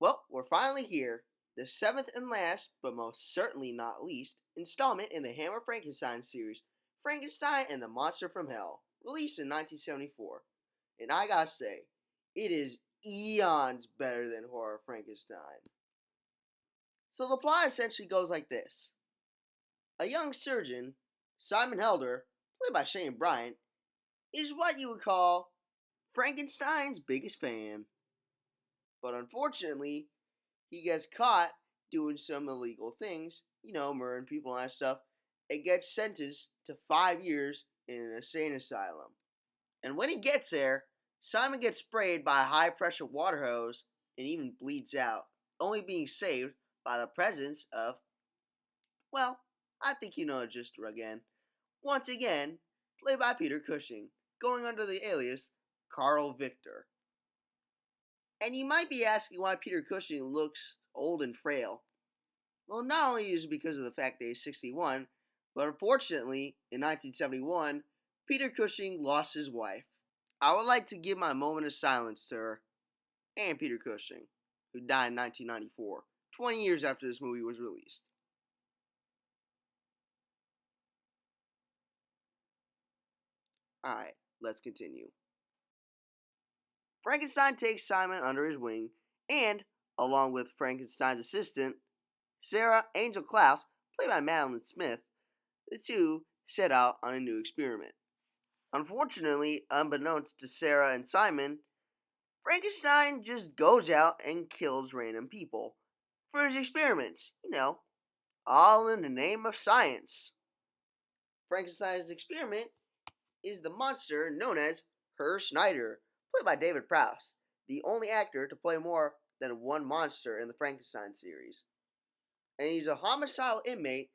Well, we're finally here. The seventh and last, but most certainly not least, installment in the Hammer Frankenstein series, Frankenstein and the Monster from Hell, released in 1974. And I gotta say, it is eons better than Horror Frankenstein. So the plot essentially goes like this. A young surgeon, Simon Helder, played by Shane Bryant, is what you would call Frankenstein's biggest fan. But unfortunately, he gets caught doing some illegal things, murdering people and that stuff, and gets sentenced to 5 years in an insane asylum. And when he gets there, Simon gets sprayed by a high pressure water hose and even bleeds out, only being saved by the presence of, well, I think you know it just again. Once again, played by Peter Cushing, going under the alias Carl Victor. And you might be asking why Peter Cushing looks old and frail. Well, not only is it because of the fact that he's 61, but unfortunately, in 1971, Peter Cushing lost his wife. I would like to give my moment of silence to her and Peter Cushing, who died in 1994, 20 years after this movie was released. Alright, let's continue. Frankenstein takes Simon under his wing, and, along with Frankenstein's assistant, Sarah Angel Klaus, played by Madeline Smith, the two set out on a new experiment. Unfortunately, unbeknownst to Sarah and Simon, Frankenstein just goes out and kills random people for his experiments, all in the name of science. Frankenstein's experiment is the monster known as Herr Schneider, played by David Prowse, the only actor to play more than one monster in the Frankenstein series. And he's a homicidal inmate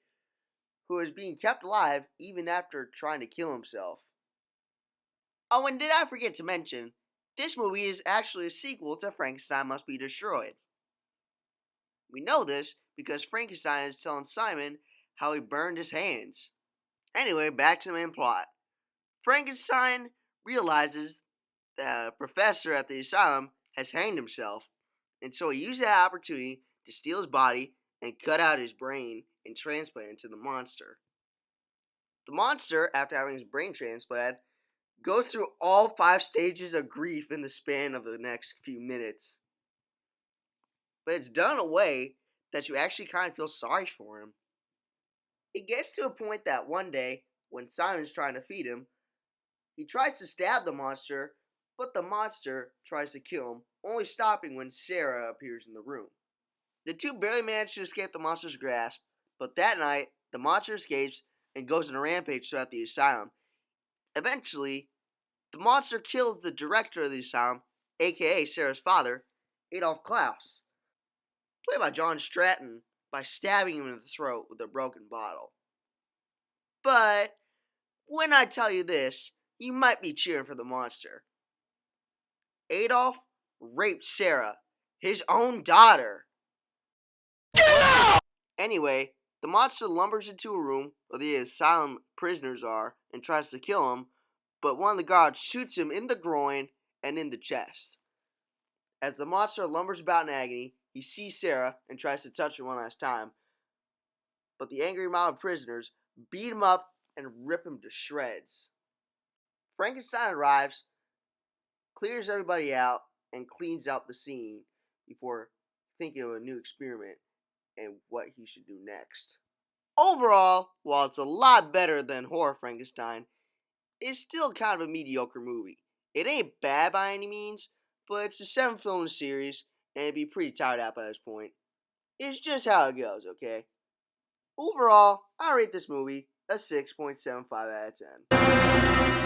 who is being kept alive even after trying to kill himself. Oh, and did I forget to mention, this movie is actually a sequel to Frankenstein Must Be Destroyed. We know this because Frankenstein is telling Simon how he burned his hands. Anyway, back to the main plot. Frankenstein realizes that a professor at the asylum has hanged himself, and so he uses that opportunity to steal his body and cut out his brain and transplant it to the monster. The monster, after having his brain transplanted, goes through all 5 stages of grief in the span of the next few minutes. But it's done in a way that you actually kind of feel sorry for him. It gets to a point that one day, when Simon's trying to feed him, he tries to stab the monster, but the monster tries to kill him, only stopping when Sarah appears in the room. The two barely manage to escape the monster's grasp, but that night, the monster escapes and goes on a rampage throughout the asylum. Eventually, the monster kills the director of the asylum, aka Sarah's father, Adolf Klaus, played by John Stratton, by stabbing him in the throat with a broken bottle. But when I tell you this, you might be cheering for the monster. Adolf raped Sarah, his own daughter. Anyway, the monster lumbers into a room where the asylum prisoners are and tries to kill him, but one of the guards shoots him in the groin and in the chest. As the monster lumbers about in agony, he sees Sarah and tries to touch her one last time, but the angry mob of prisoners beat him up and rip him to shreds. Frankenstein arrives, clears everybody out, and cleans out the scene before thinking of a new experiment and what he should do next. Overall, while it's a lot better than Horror Frankenstein, it's still kind of a mediocre movie. It ain't bad by any means, but it's the 7th film in the series, and it'd be pretty tired out by this point. It's just how it goes, okay? Overall, I rate this movie a 6.75 out of 10.